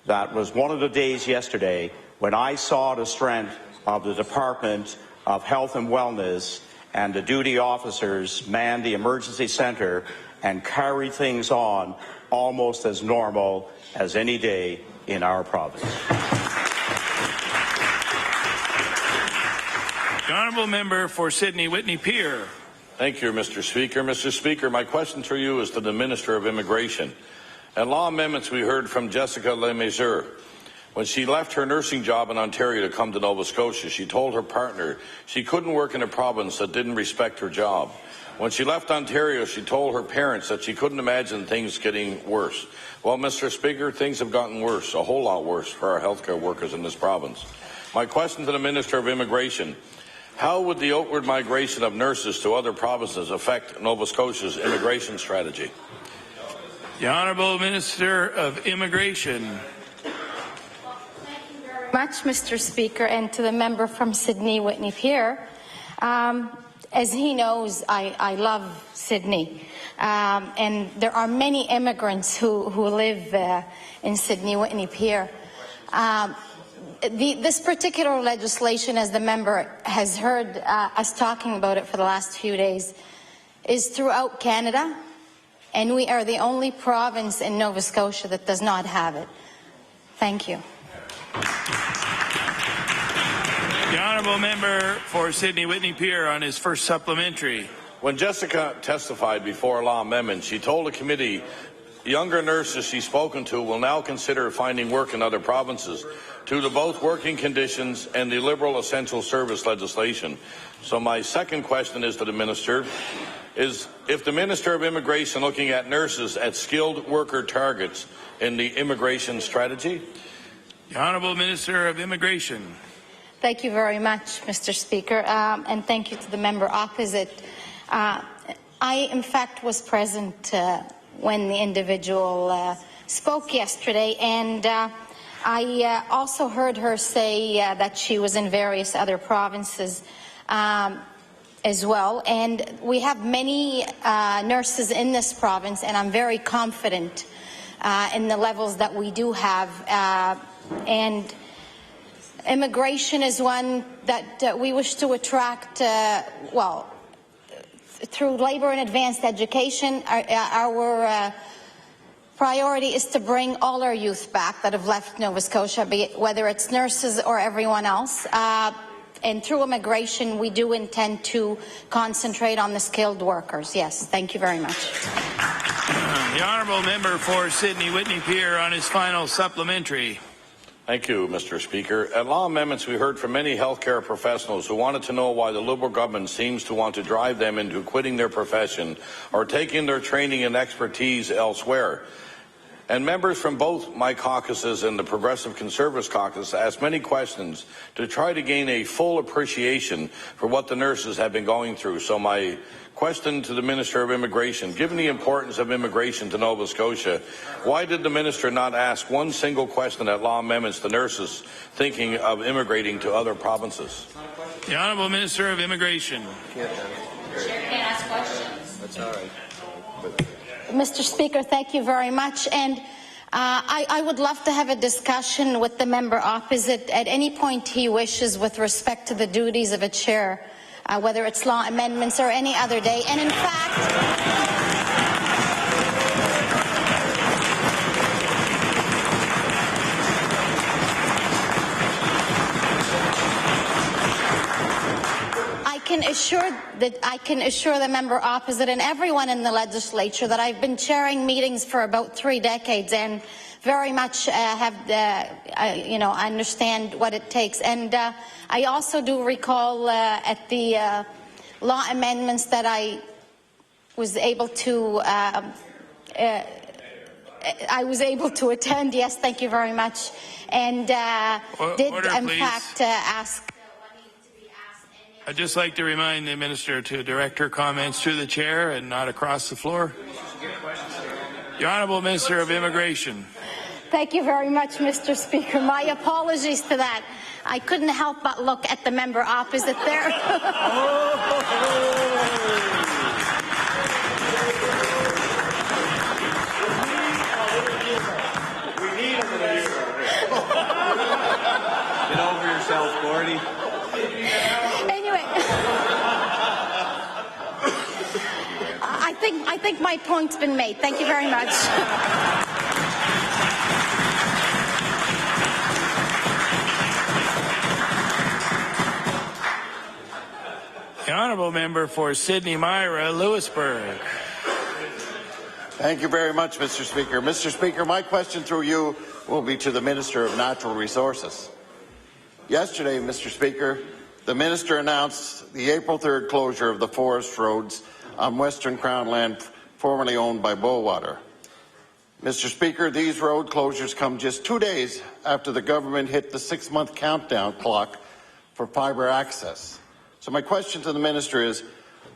that was one of the days yesterday when I saw the strength of the Department of Health and Wellness and the duty officers man the emergency centre and carry things on almost as normal as any day in our province. The Honourable Member for Sydney Whitney Pier. Thank you, Mr. Speaker. Mr. Speaker, my question to you is to the Minister of Immigration. And law amendments we heard from Jessica Lemaisure. When she left her nursing job in Ontario to come to Nova Scotia, she told her partner she couldn't work in a province that didn't respect her job. When she left Ontario, she told her parents that she couldn't imagine things getting worse. Well, Mr. Speaker, things have gotten worse, a whole lot worse for our healthcare workers in this province. My question to the Minister of Immigration, how would the outward migration of nurses to other provinces affect Nova Scotia's immigration strategy? The Honourable Minister of Immigration. Much, Mr. Speaker, and to the member from Sydney Whitney Pier. As he knows, I love Sydney, and there are many immigrants who live in Sydney Whitney Pier. This particular legislation, as the member has heard us talking about it for the last few days, is throughout Canada, and we are the only province in Nova Scotia that does not have it. Thank you. The Honourable Member for Sydney Whitney Pier on his first supplementary. When Jessica testified before law amendment, she told the committee younger nurses she's spoken to will now consider finding work in other provinces due to both working conditions and the Liberal Essential Service legislation. So my second question is to the Minister, is if the Minister of Immigration looking at nurses at skilled worker targets in the immigration strategy? The Honourable Minister of Immigration. Thank you very much, Mr. Speaker, and thank you to the member opposite. I, in fact, was present when the individual spoke yesterday, and I also heard her say that she was in various other provinces as well. And we have many nurses in this province, and I'm very confident in the levels that we do have. And immigration is one that we wish to attract, well, through labor and advanced education. Our priority is to bring all our youth back that have left Nova Scotia, whether it's nurses or everyone else. And through immigration, we do intend to concentrate on the skilled workers. Yes, thank you very much. The Honourable Member for Sydney Whitney Pier on his final supplementary. Thank you, Mr. Speaker. At law amendments, we heard from many healthcare professionals who wanted to know why the Liberal government seems to want to drive them into quitting their profession or taking their training and expertise elsewhere. And members from both my caucuses and the Progressive Conservatives caucus asked many questions to try to gain a full appreciation for what the nurses have been going through. So my question to the Minister of Immigration, given the importance of immigration to Nova Scotia, why did the Minister not ask one single question at law amendments to nurses thinking of immigrating to other provinces? The Honourable Minister of Immigration. Chair can't ask questions. That's all right. Mr. Speaker, thank you very much. And I would love to have a discussion with the member opposite at any point he wishes with respect to the duties of a chair, whether it's law amendments or any other day. And in fact, I can assure the member opposite and everyone in the legislature that I've been chairing meetings for about 3 decades and very much understand what it takes. And I also do recall at the law amendments that I was able to attend. Yes, thank you very much. And did in fact ask. I'd just like to remind the Minister to direct her comments through the chair and not across the floor. The Honourable Minister of Immigration. Thank you very much, Mr. Speaker. My apologies to that. I couldn't help but look at the member opposite there. Get over yourself, Gordy. I think my point's been made. Thank you very much. The Honourable Member for Sydney Myra, Lewisburg. Thank you very much, Mr. Speaker. Mr. Speaker, my question through you will be to the Minister of Natural Resources. Yesterday, Mr. Speaker, the Minister announced the April 3rd closure of the forest roads on Western Crown land formerly owned by Bowater. Mr. Speaker, these road closures come just 2 days after the government hit the 6-month countdown clock for fibre access. So my question to the Minister is,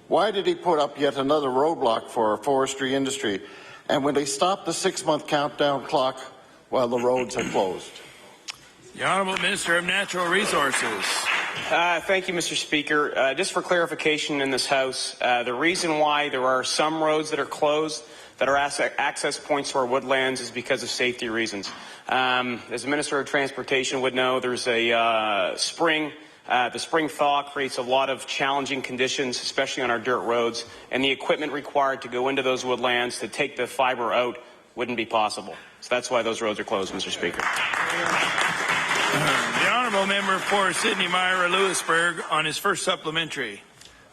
why did he put up yet another roadblock for our forestry industry? And will he stop the 6-month countdown clock while the roads are closed? The Honourable Minister of Natural Resources. Thank you, Mr. Speaker. Just for clarification in this House, the reason why there are some roads that are closed that are access points to our woodlands is because of safety reasons. As the Minister of Transportation would know, there's a spring. The spring thaw creates a lot of challenging conditions, especially on our dirt roads, and the equipment required to go into those woodlands to take the fibre out wouldn't be possible. So that's why those roads are closed, Mr. Speaker. The Honourable Member for Sydney Myra, Lewisburg, on his first supplementary.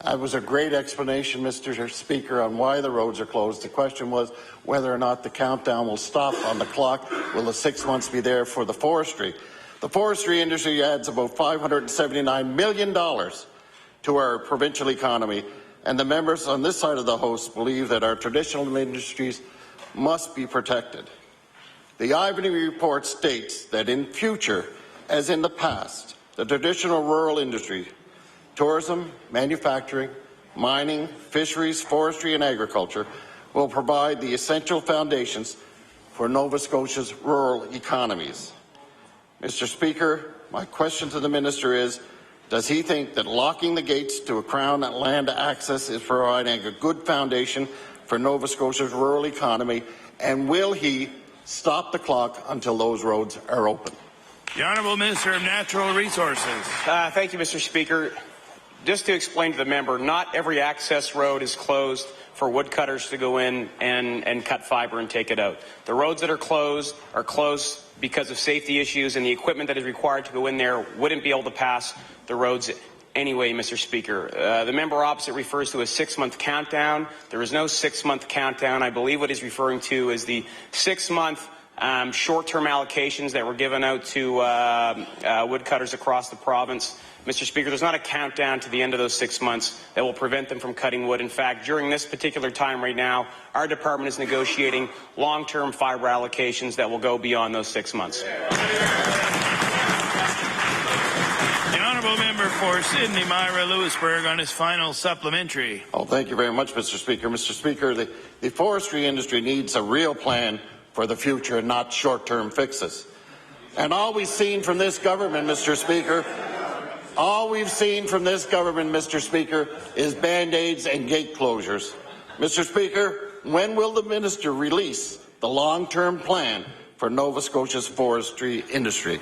That was a great explanation, Mr. Speaker, on why the roads are closed. The question was whether or not the countdown will stop on the clock. Will the 6 months be there for the forestry? The forestry industry adds about $579 million to our provincial economy, and the members on this side of the House believe that our traditional industries must be protected. The Ivory report states that in future, as in the past, the traditional rural industry, tourism, manufacturing, mining, fisheries, forestry and agriculture will provide the essential foundations for Nova Scotia's rural economies. Mr. Speaker, my question to the Minister is, does he think that locking the gates to a Crown land access is providing a good foundation for Nova Scotia's rural economy, and will he stop the clock until those roads are open? The Honourable Minister of Natural Resources. Thank you, Mr. Speaker. Just to explain to the member, not every access road is closed for woodcutters to go in and cut fibre and take it out. The roads that are closed because of safety issues, and the equipment that is required to go in there wouldn't be able to pass the roads anyway, Mr. Speaker. The member opposite refers to a 6-month countdown. There is no 6-month countdown. I believe what he's referring to is the 6-month short-term allocations that were given out to woodcutters across the province. Mr. Speaker, there's not a countdown to the end of those 6 months that will prevent them from cutting wood. In fact, during this particular time right now, our department is negotiating long-term fibre allocations that will go beyond those 6 months. The Honourable Member for Sydney Myra, Lewisburg, on his final supplementary. Oh, thank you very much, Mr. Speaker. Mr. Speaker, the forestry industry needs a real plan for the future and not short-term fixes. And all we've seen from this government, Mr. Speaker, is Band-Aids and gate closures. Mr. Speaker, when will the Minister release the long-term plan for for Nova Scotia's forestry industry?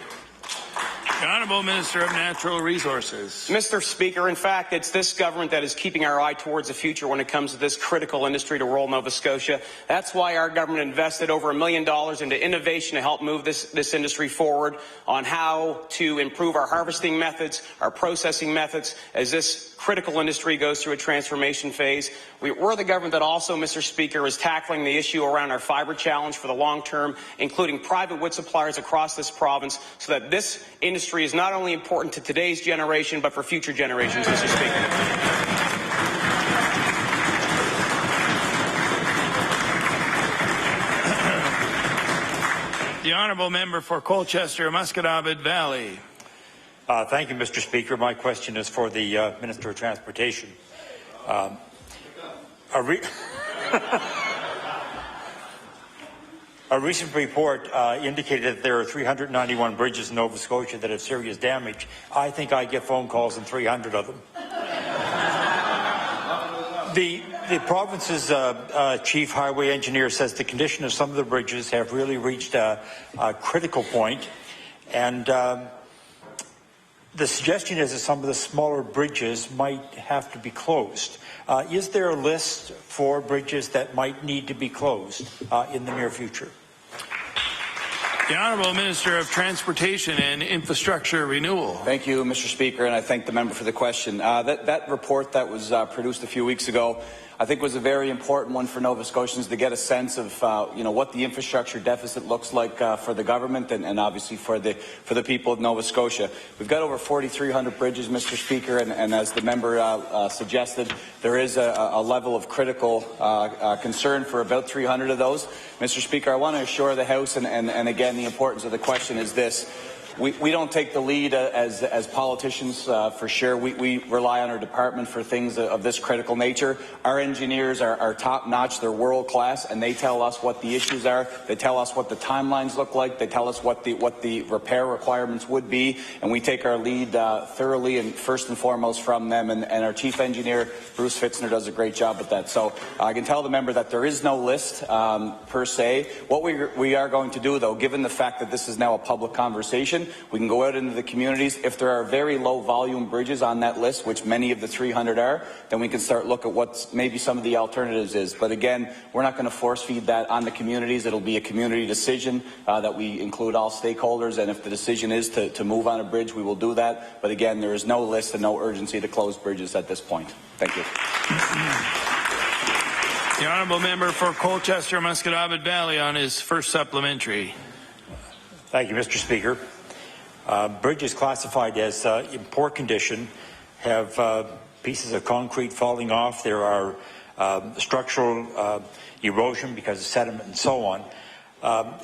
The Honourable Minister of Natural Resources. Mr. Speaker, in fact, it's this government that is keeping our eye towards the future when it comes to this critical industry to rural Nova Scotia. That's why our government invested over $1 million into innovation to help move this industry forward on how to improve our harvesting methods, our processing methods, as this critical industry goes through a transformation phase. We're the government that also, Mr. Speaker, is tackling the issue around our fibre challenge for the long term, including private wood suppliers across this province, so that this industry is not only important to today's generation, but for future generations, Mr. Speaker. The Honourable Member for Colchester, Musquodoboit Valley. Thank you, Mr. Speaker. My question is for the Minister of Transportation. A recent report indicated that there are 391 bridges in Nova Scotia that have serious damage. I think I get phone calls on 300 of them. The province's chief highway engineer says the condition of some of the bridges have really reached a critical point, and the suggestion is that some of the smaller bridges might have to be closed. Is there a list for bridges that might need to be closed in the near future? The Honourable Minister of Transportation and Infrastructure Renewal. Thank you, Mr. Speaker, and I thank the member for the question. That report that was produced a few weeks ago, I think, was a very important one for Nova Scotians to get a sense of what the infrastructure deficit looks like for the government and obviously for the people of Nova Scotia. We've got over 4,300 bridges, Mr. Speaker, and as the member suggested, there is a level of critical concern for about 300 of those. Mr. Speaker, I want to assure the House, and again, the importance of the question is this. We don't take the lead as politicians, for sure. We rely on our department for things of this critical nature. Our engineers are top-notch, they're world-class, and they tell us what the issues are. They tell us what the timelines look like. They tell us what the repair requirements would be, and we take our lead thoroughly and first and foremost from them. And our chief engineer, Bruce Fitzner, does a great job with that. So I can tell the member that there is no list per se. What we are going to do, though, given the fact that this is now a public conversation, we can go out into the communities. If there are very low volume bridges on that list, which many of the 300 are, then we can start look at what maybe some of the alternatives is. But again, we're not going to force feed that on the communities. It'll be a community decision that we include all stakeholders, and if the decision is to move on a bridge, we will do that. But again, there is no list and no urgency to close bridges at this point. Thank you. The Honourable Member for Colchester, Musquodoboit Valley on his first supplementary. Thank you, Mr. Speaker. Bridges classified as in poor condition have pieces of concrete falling off. There are structural erosion because of sediment and so on.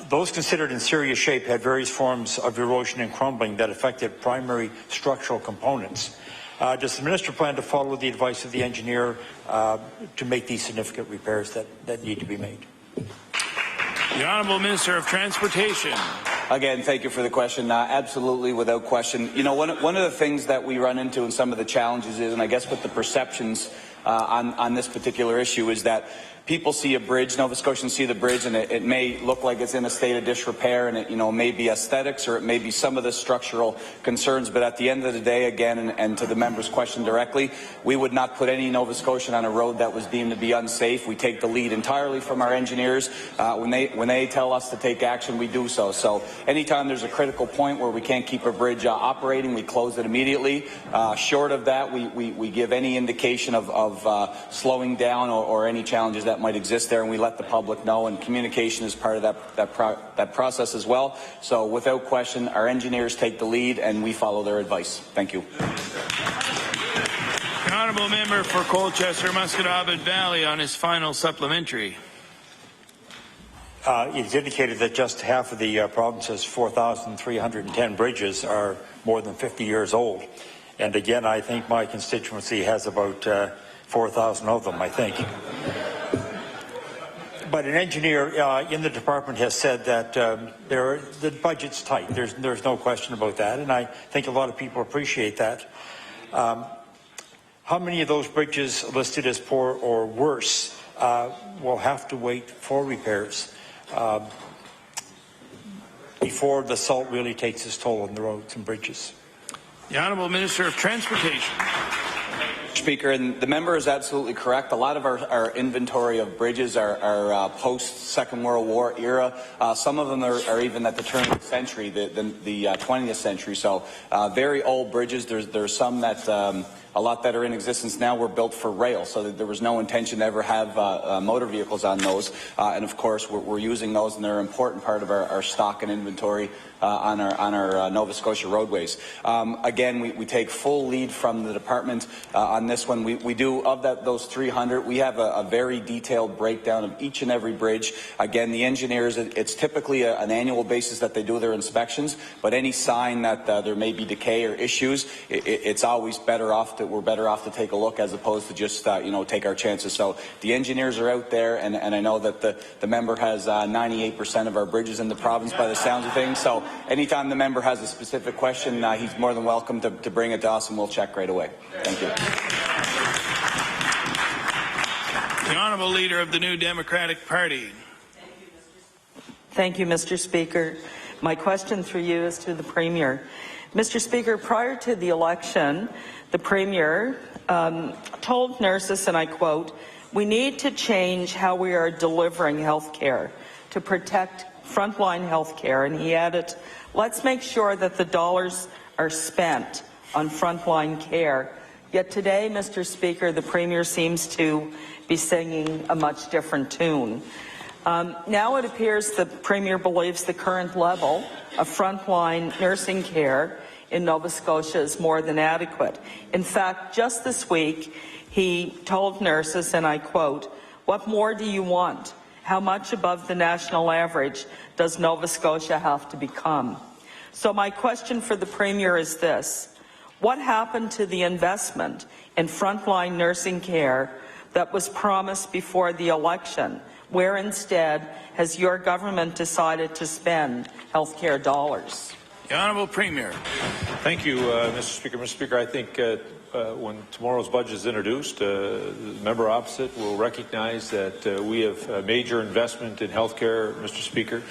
Those considered in serious shape had various forms of erosion and crumbling that affected primary structural components. Does the Minister plan to follow the advice of the engineer to make these significant repairs that need to be made? The Honourable Minister of Transportation. Again, thank you for the question. Absolutely, without question. You know, one of the things that we run into in some of the challenges is, and I guess with the perceptions on this particular issue, is that people see a bridge, Nova Scotians see the bridge, and it may look like it's in a state of disrepair, and it may be aesthetics, or it may be some of the structural concerns. But at the end of the day, again, and to the member's question directly, we would not put any Nova Scotian on a road that was deemed to be unsafe. We take the lead entirely from our engineers. When they tell us to take action, we do so. So anytime there's a critical point where we can't keep a bridge operating, we close it immediately. Short of that, we give any indication of slowing down or any challenges that might exist there, and we let the public know, and communication is part of that process as well. So without question, our engineers take the lead and we follow their advice. Thank you. The Honourable Member for Colchester, Musquodoboit Valley on his final supplementary. It's indicated that just half of the province's 4,310 bridges are more than 50 years old. And again, I think my constituency has about 4,000 of them, I think. But an engineer in the department has said that the budget's tight. There's no question about that, and I think a lot of people appreciate that. How many of those bridges listed as poor or worse will have to wait for repairs? before the salt really takes its toll on the roads and bridges. The Honourable Minister of Transportation. Speaker, and the member is absolutely correct. A lot of our inventory of bridges are post-Second World War era. Some of them are even at the turn of the century, the 20th century. So very old bridges. There's some that a lot that are in existence now were built for rail, so that there was no intention to ever have motor vehicles on those. And of course, we're using those, and they're an important part of our stock and inventory on our Nova Scotia roadways. Again, we take full lead from the department on this one. We do, of those 300, we have a very detailed breakdown of each and every bridge. Again, the engineers, it's typically an annual basis that they do their inspections, but any sign that there may be decay or issues, it's always better off that we're better off to take a look as opposed to just take our chances. So the engineers are out there, and I know that the member has 98% of our bridges in the province by the sounds of things. So anytime the member has a specific question, he's more than welcome to bring it to us, and we'll check right away. Thank you. The Honourable Leader of the New Democratic Party. Thank you, Mr. Speaker. My question through you is to the Premier. Mr. Speaker, prior to the election, the Premier told nurses, and I quote, "We need to change how we are delivering health care to protect frontline health care," and he added, "Let's make sure that the dollars are spent on frontline care." Yet today, Mr. Speaker, the Premier seems to be singing a much different tune. Now it appears the Premier believes the current level of frontline nursing care in Nova Scotia is more than adequate. In fact, just this week, he told nurses, and I quote, "What more do you want? How much above the national average does Nova Scotia have to become?" So my question for the Premier is this: what happened to the investment in frontline nursing care that was promised before the election? Where instead has your government decided to spend health care dollars? The Honourable Premier. Thank you, Mr. Speaker. Mr. Speaker, I think when tomorrow's budget is introduced, the member opposite will recognize that we have a major investment in health care, Mr. Speaker.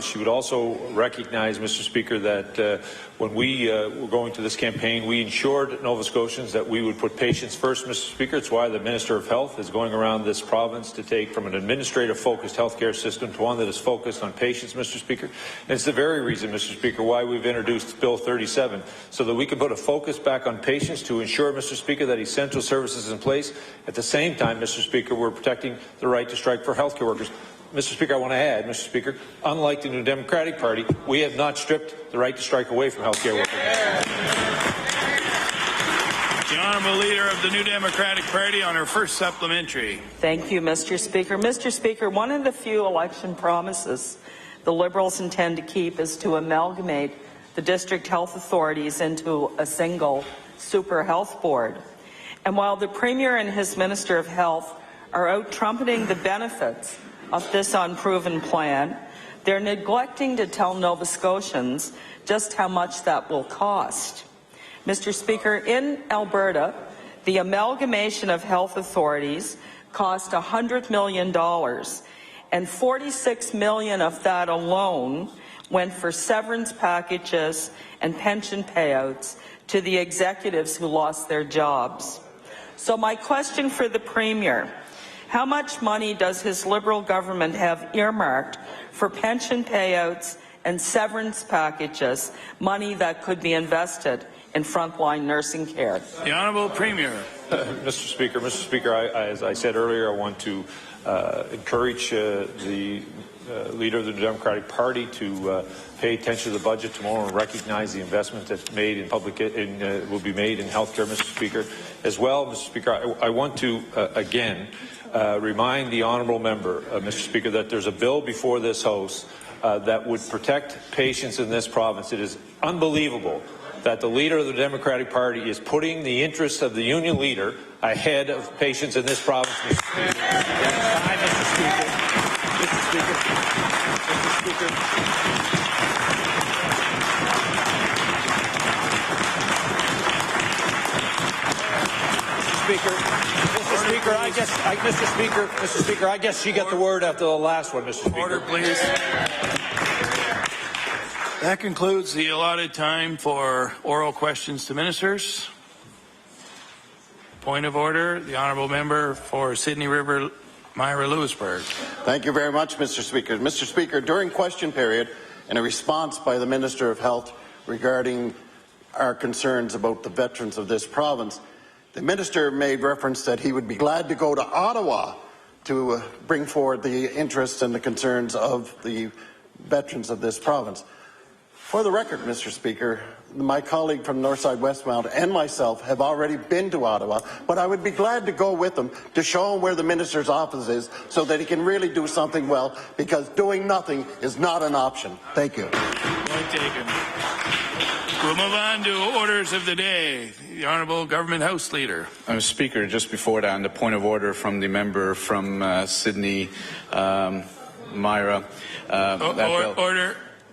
She would also recognize, Mr. Speaker, that when we were going to this campaign, we ensured Nova Scotians that we would put patients first, Mr. Speaker. It's why the Minister of Health is going around this province to take from an administrative-focused health care system to one that is focused on patients, Mr. Speaker. And it's the very reason, Mr. Speaker, why we've introduced Bill 37, so that we can put a focus back on patients to ensure, Mr. Speaker, that essential services is in place. At the same time, Mr. Speaker, we're protecting the right to strike for health care workers. Mr. Speaker, I want to add, Mr. Speaker, unlike the New Democratic Party, we have not stripped the right to strike away from health care workers. The Honourable Leader of the New Democratic Party on her first supplementary. Thank you, Mr. Speaker. Mr. Speaker, one of the few election promises the Liberals intend to keep is to amalgamate the district health authorities into a single super health board. And while the Premier and his Minister of Health are out trumpeting the benefits of this unproven plan, they're neglecting to tell Nova Scotians just how much that will cost. Mr. Speaker, in Alberta, the amalgamation of health authorities cost $100 million, and $46 million of that alone went for severance packages and pension payouts to the executives who lost their jobs. So my question for the Premier: how much money does his Liberal government have earmarked for pension payouts and severance packages, money that could be invested in frontline nursing care? The Honourable Premier. Mr. Speaker, as I said earlier, I want to encourage the Leader of the Democratic Party to pay attention to the budget tomorrow and recognize the investment that's made in will be made in healthcare, Mr. Speaker. As well, Mr. Speaker, I want to again remind the honourable member, Mr. Speaker, that there's a bill before this House that would protect patients in this province. It is unbelievable that the Leader of the Democratic Party is putting the interests of the union leader ahead of patients in this province, Mr. Speaker. Mr. Speaker. Mr. Speaker. Mr. Speaker. Mr. Speaker, I guess you get the word after the last one, Mr. Speaker. Order, please. That concludes the allotted time for oral questions to ministers. Point of order, the honourable member for Sydney River, Myra Lewisburg. Thank you very much, Mr. Speaker. Mr. Speaker, during question period, in a response by the Minister of Health regarding our concerns about the veterans of this province, the Minister made reference that he would be glad to go to Ottawa to bring forward the interests and the concerns of the veterans of this province. For the record, Mr. Speaker, my colleague from Northside Westmount and myself have already been to Ottawa, but I would be glad to go with them to show him where the Minister's office is so that he can really do something well, because doing nothing is not an option. Thank you. Point taken. We'll move on to orders of the day. The Honourable Government House Leader. Mr. Speaker, just before that, on the point of order from the member from Sydney, Myra. Order.